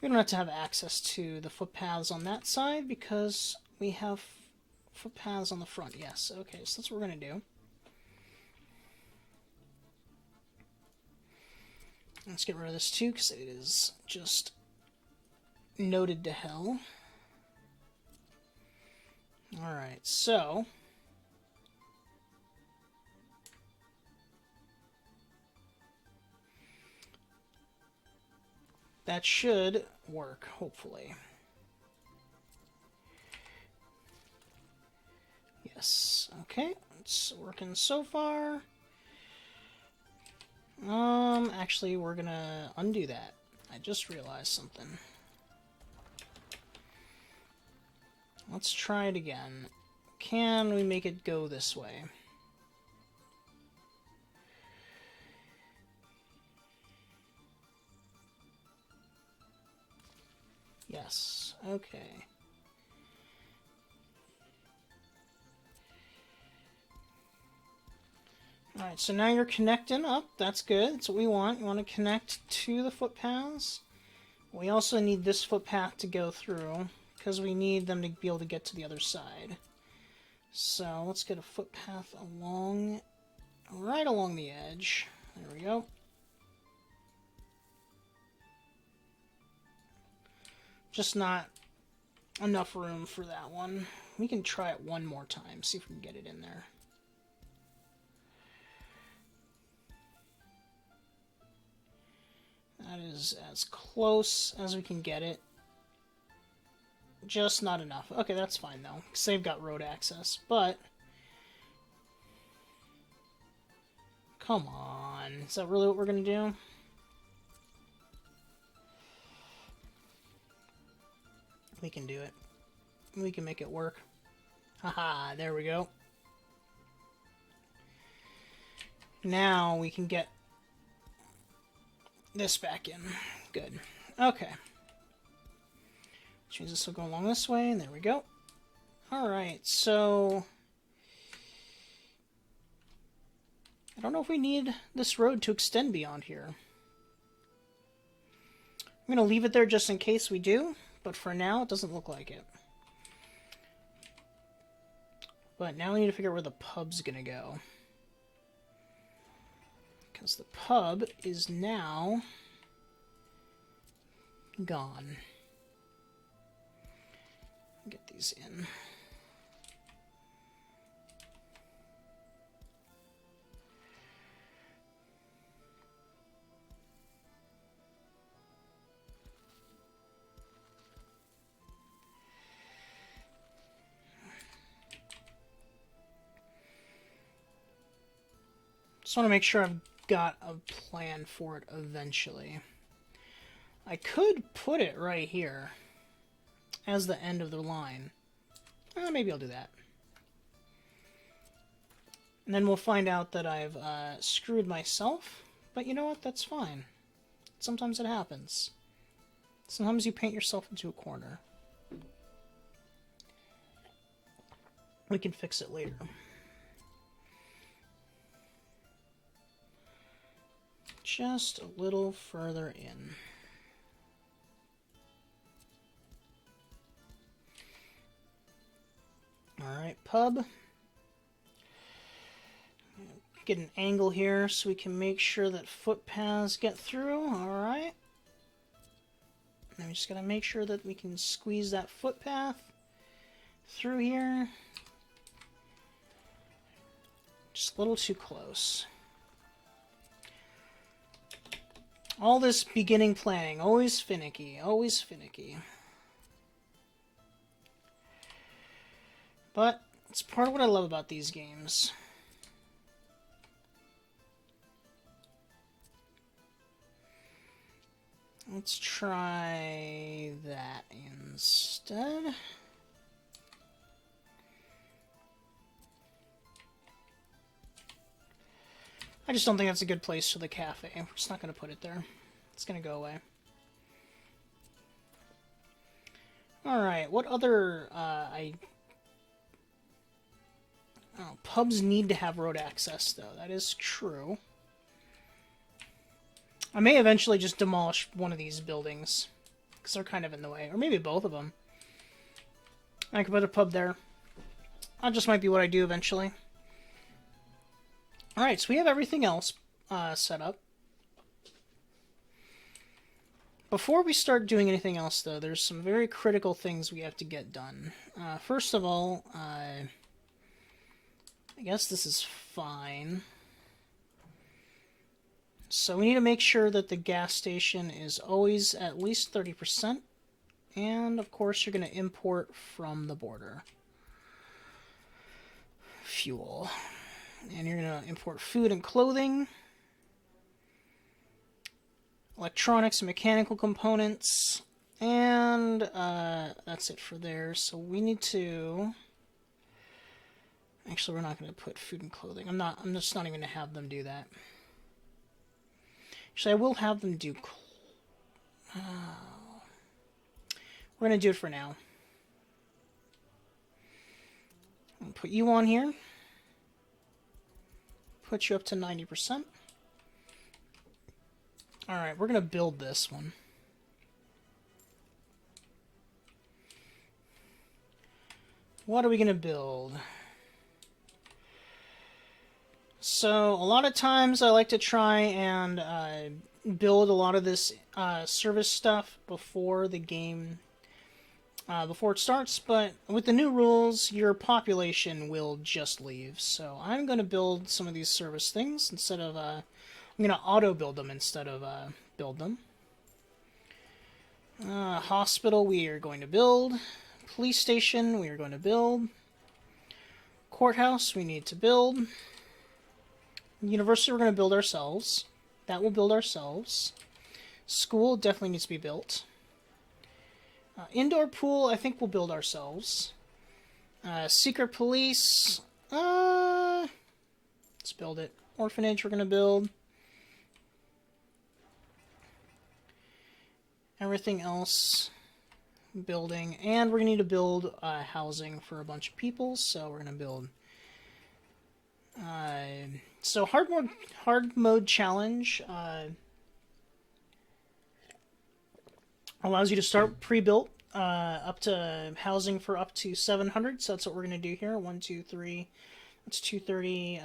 [SPEAKER 1] We don't have to have access to the footpaths on that side because we have footpaths on the front. Yes, okay, so that's what we're going to do. Let's get rid of this too because it is just noted to hell. Alright, so that should work, hopefully. Yes, okay, it's working so far. Actually, we're gonna undo that. I just realized something. Let's try it again. Can we make it go this way? Yes, okay. Alright, so now you're connecting up. That's good. That's what we want. You want to connect to the footpaths. We also need this footpath to go through, because we need them to be able to get to the other side. So let's get a footpath along, right along the edge. There we go. Just not enough room for that one. We can try it one more time, see if we can get it in there. That is as close as we can get it. Just not enough. Okay, that's fine though, because they've got road access, but... Come on. Is that really what we're going to do? We can do it. We can make it work. Haha, there we go. Now we can get this back in. Good. Okay. Which means this will go along this way, and there we go. Alright, so... I don't know if we need this road to extend beyond here. I'm going to leave it there just in case we do, but for now it doesn't look like it. But now we need to figure out where the pub's going to go. Because the pub is now gone. Get these in. Just want to make sure I've got a plan for it eventually. I could put it right here as the end of the line. Maybe I'll do that. And then we'll find out that I've screwed myself. But you know what? That's fine. Sometimes it happens. Sometimes you paint yourself into a corner. We can fix it later. Just a little further in. Alright, pub. Get an angle here so we can make sure that footpaths get through. Alright. Now we just gotta make sure that we can squeeze that footpath through here. Just a little too close. All this beginning planning, always finicky, always finicky. But it's part of what I love about these games. Let's try that instead. I just don't think that's a good place for the cafe. We're just not going to put it there. It's going to go away. Alright, what other... pubs need to have road access, though. That is true. I may eventually just demolish one of these buildings, because they're kind of in the way. Or maybe both of them. I could put a pub there. That just might be what I do eventually. Alright, so we have everything else set up. Before we start doing anything else, though, there's some very critical things we have to get done. First of all, I guess this is fine. So we need to make sure that the gas station is always at least 30%. And, of course, you're going to import from the border. Fuel. And you're going to import food and clothing, electronics and mechanical components, and that's it for there. So we need to... Actually, we're not going to put food and clothing. I'm just not even going to have them do that. Actually, I will have them do... We're going to do it for now. I'll put you on here. Put you up to 90%. Alright, we're going to build this one. What are we going to build? So a lot of times I like to try and build a lot of this service stuff before the game, before it starts, but with the new rules, your population will just leave. So I'm going to build some of these service things instead of, I'm going to auto-build them instead of build them. Hospital we are going to build. Police station we are going to build. Courthouse we need to build. University we're going to build ourselves. That will build ourselves. School definitely needs to be built. Indoor pool I think we'll build ourselves. Secret police. Let's build it. Orphanage we're going to build. Everything else building. And we're going to need to build housing for a bunch of people. So we're going to build... so hard mode challenge allows you to start pre-built up to housing for up to 700. So that's what we're going to do here. 1, 2, 3. That's 230,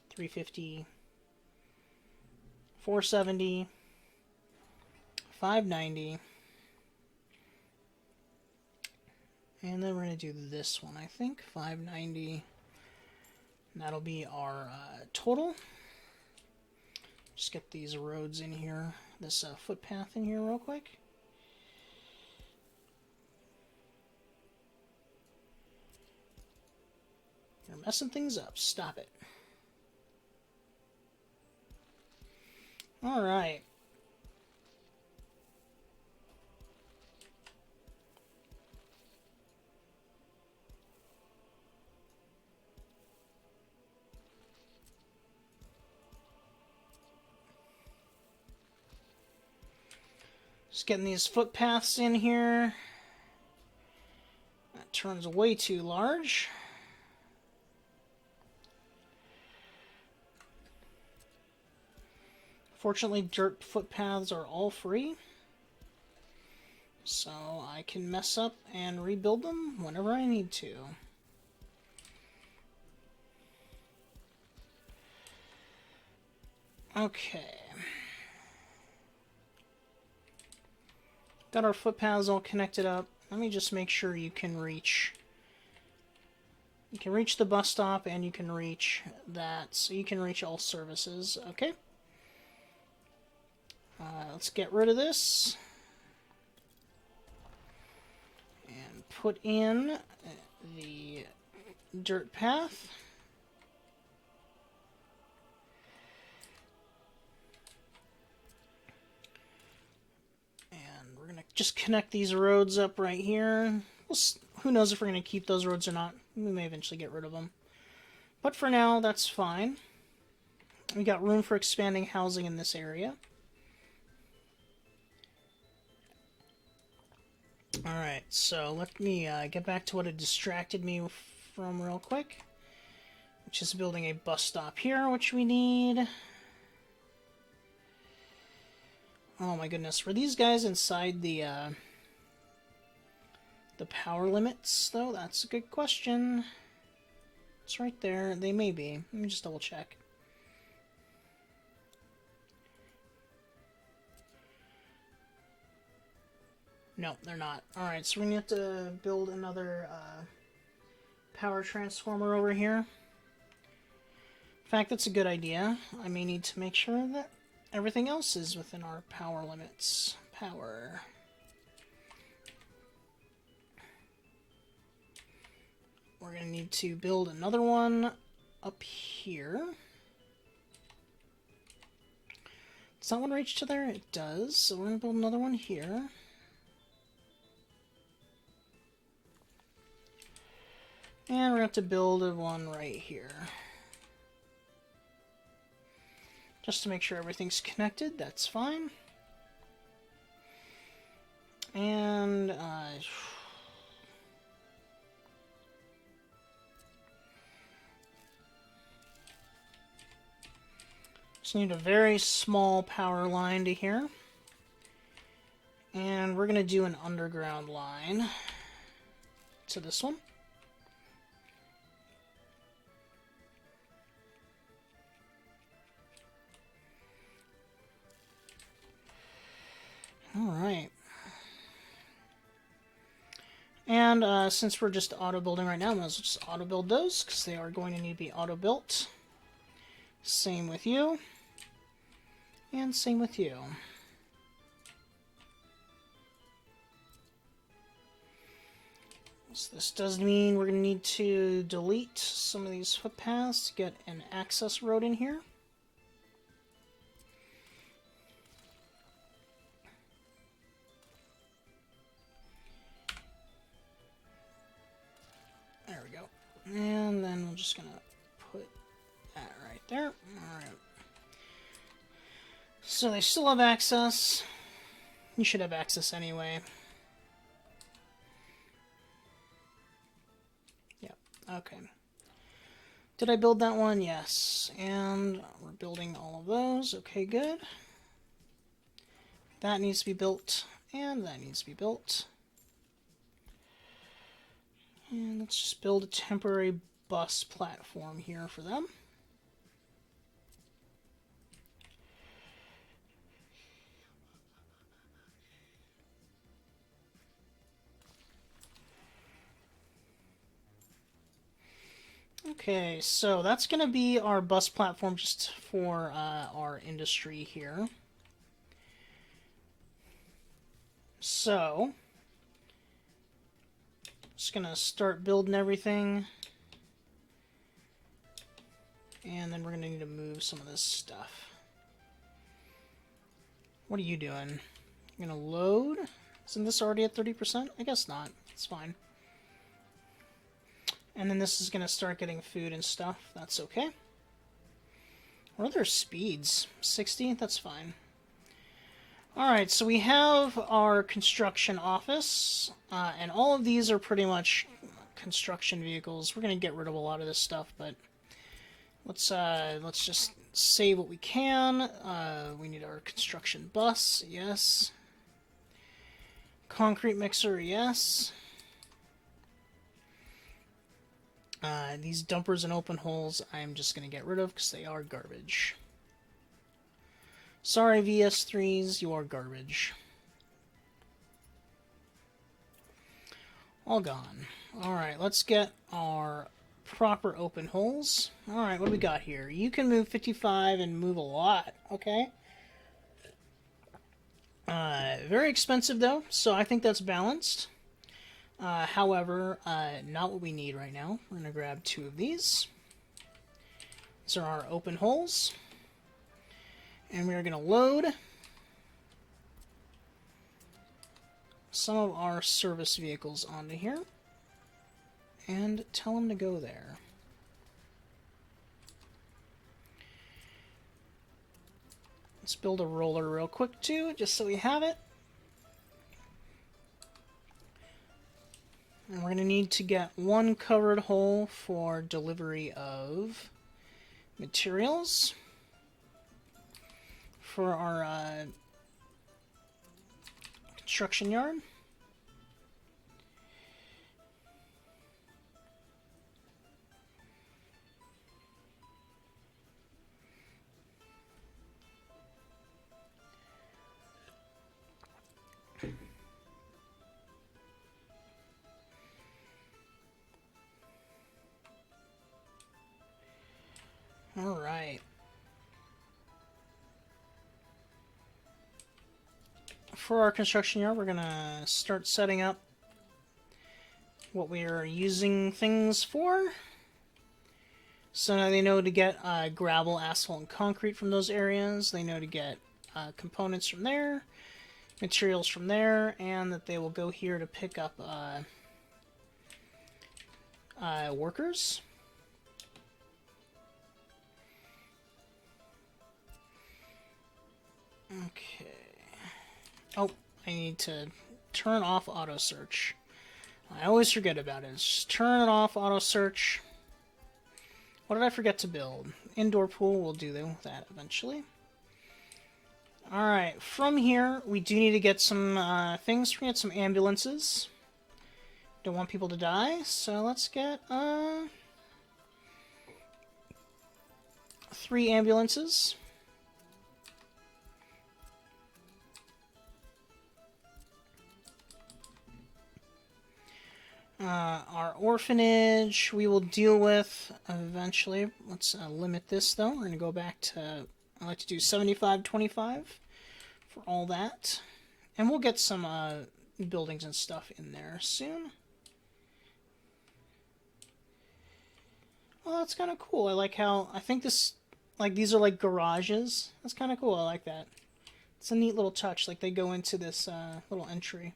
[SPEAKER 1] 350, 470, 590. And then we're going to do this one, I think. 590. That'll be our total. Just get these roads in here, this footpath in here real quick. You're messing things up. Stop it. All right. Just getting these footpaths in here. That turns way too large. Fortunately, dirt footpaths are all free. So I can mess up and rebuild them whenever I need to. Okay. Got our footpaths all connected up. Let me just make sure you can reach. You can reach the bus stop and you can reach that. So you can reach all services. Okay. Let's get rid of this. And put in the dirt path. Just connect these roads up right here. Who knows if we're going to keep those roads or not. We may eventually get rid of them. But for now, that's fine. We got room for expanding housing in this area. Alright, so let me get back to what had distracted me from real quick. Which is building a bus stop here, which we need. Oh my goodness, were these guys inside the power limits, though? That's a good question. It's right there. They may be. Let me just double check. No, they're not. Alright, so we're going to have to build another power transformer over here. In fact, that's a good idea. I may need to make sure that everything else is within our power limits. Power. We're going to need to build another one up here. Does that one reach to there? It does. So we're going to build another one here. And we're going to have to build one right here. Just to make sure everything's connected, that's fine. And, just need a very small power line to here. And we're going to do an underground line to this one. And since we're just auto-building right now, I might as well just auto-build those, because they are going to need to be auto-built. Same with you. And same with you. So this does mean we're going to need to delete some of these footpaths to get an access road in here. There we go. And then we're just going to put that right there. Alright. So they still have access. You should have access anyway. Okay. Did I build that one? Yes. And we're building all of those. Okay, good. That needs to be built. And that needs to be built. And let's just build a temporary bus platform here for them. Okay, so that's going to be our bus platform just for our industry here. So, just going to start building everything. And then we're going to need to move some of this stuff. What are you doing? You're going to load? Isn't this already at 30%? I guess not. It's fine. And then this is going to start getting food and stuff. That's okay. What are their speeds? 60? That's fine. Alright, so we have our construction office. And all of these are pretty much construction vehicles. We're going to get rid of a lot of this stuff, but let's just save what we can. We need our construction bus. Yes. Concrete mixer. Yes. These dumpers and open holes I'm just going to get rid of because they are garbage. Sorry, VS3s, you are garbage. All gone. Alright, let's get our proper open holes. Alright, what do we got here? You can move 55 and move a lot, okay? Very expensive though, so I think that's balanced. However, not what we need right now. We're going to grab 2 of these. These are our open holes. And we're going to load some of our service vehicles onto here. And tell them to go there. Let's build a roller real quick too, just so we have it. And we're going to need to get 1 covered hole for delivery of materials for our construction yard. All right. For our construction yard, we're going to start setting up what we are using things for. So now they know to get gravel, asphalt, and concrete from those areas. They know to get components from there, materials from there, and that they will go here to pick up workers. Okay. Oh, I need to turn off auto search. I always forget about it. Just turn it off, auto search. What did I forget to build? Indoor pool, we'll do that eventually. Alright, from here, we do need to get some things. We get some ambulances. Don't want people to die, so let's get 3 ambulances. Our orphanage we will deal with eventually. Let's limit this though. We're going to go back to, I like to do 75-25 for all that. And we'll get some buildings and stuff in there soon. Well, that's kind of cool. I like how, I think this, like, these are like garages. That's kind of cool. I like that. It's a neat little touch. Like, they go into this little entry.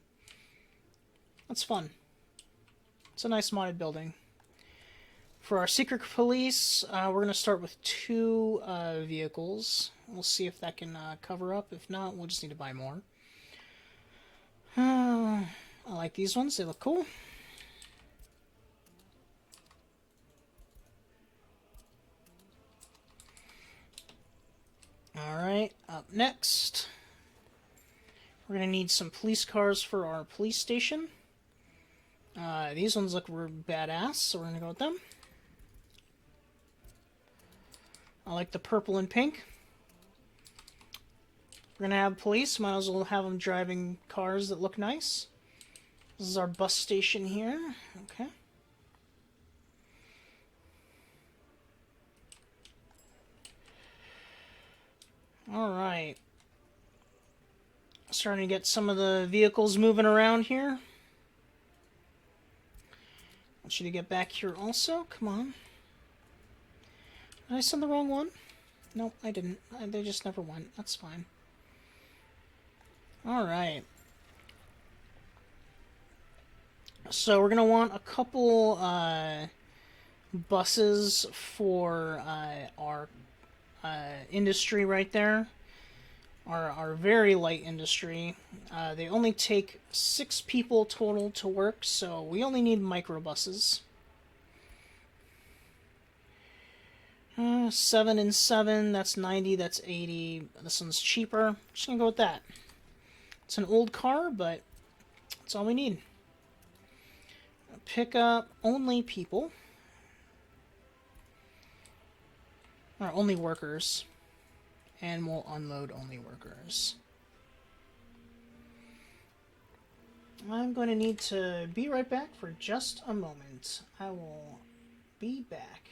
[SPEAKER 1] That's fun. It's a nice modded building. For our secret police, we're going to start with 2 vehicles. We'll see if that can cover up. If not, we'll just need to buy more. I like these ones. They look cool. Alright, up next, we're going to need some police cars for our police station. These ones look badass, so we're going to go with them. I like the purple and pink. We're going to have police, might as well have them driving cars that look nice. This is our bus station here. Okay. Alright. Starting to get some of the vehicles moving around here. I want you to get back here also. Come on. Did I send the wrong one? No, I didn't. They just never went. That's fine. Alright. So we're going to want a couple buses for our industry right there. Our very light industry. They only take 6 people total to work, so we only need microbuses. 7 and 7, that's 90, that's 80. This one's cheaper. Just gonna go with that. It's an old car, but that's all we need. Pick up only people. Or only workers. And we'll unload only workers. I'm going to need to be right back for just a moment. I will be back.